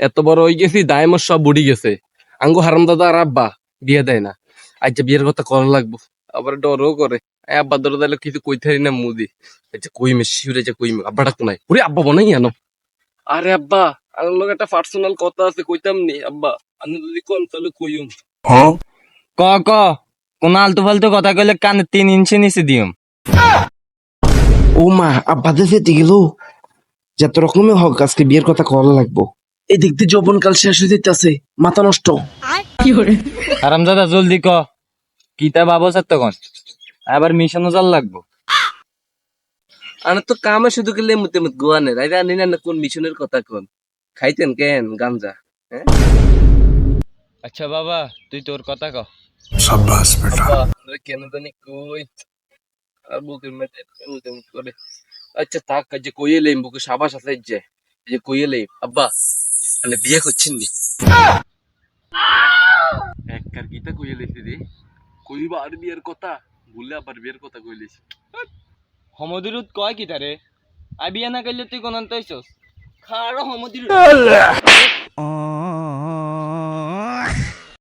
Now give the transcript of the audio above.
এত বড় হয়ে গেছি, দায়মর সব বুড়ি গেছে। আঙ্গু হারাম দাদা আর আব্বা বিয়ে দেয় না। আচ্ছা বিয়ের কথা করা লাগবো, আবার ডরও করে। আব্বা ধরে দিলে কিছু কইতারি না মুদি। আচ্ছা কইমে শিউরে যে কইমে আব্বাটা কোনাই ওরে আব্বা বনাই আনো। আরে আব্বা, আমার লোক একটা পার্সোনাল কথা আছে, কইতাম নি আব্বা। আপনি যদি কোন তাহলে কইম। ক ক কোন আলতু ফালতু কথা কইলে কানে 3 ইঞ্চি নিচে দিম। ও মা, আব্বা দেখে গেল। যত রকমের হোক আজকে বিয়ের কথা করা লাগবো। এই দিক দিয়ে যৌবনকাল শেষ হয়ে যেতেছে, মাথা নষ্ট। হারামজাদা জলদি ক কিতা বাবস তখন আবার মিশনও জাল লাগবো। আরে তো কামে শুধু গেলে মুতে মুত গোয়ানে রাই জানি না কোন মিশনের কথা কোন। খাইতেন কেন গাঞ্জা? হ্যাঁ আচ্ছা বাবা তুই তোর কথা ক। আব্বা, আরে কেন জানি কই আর বুকের মধ্যে মুতে মুত করে। আচ্ছা থাক, যে কইয়ে লইম বুকে সাবাস আছে যে কইয়ে লইম আব্বা। মানে বিয়ে করছেন নি? একবার গীতা কইয়ে লইছি রে, কইবা আর বিয়ের কথা ভুলে আবার বিয়ের কথা কই লইছি। সমদিরুত কয় কিতা রে? আই বিয়া না কইলে তুই কোন আনতে আইছস? খাড়া সমদিরুত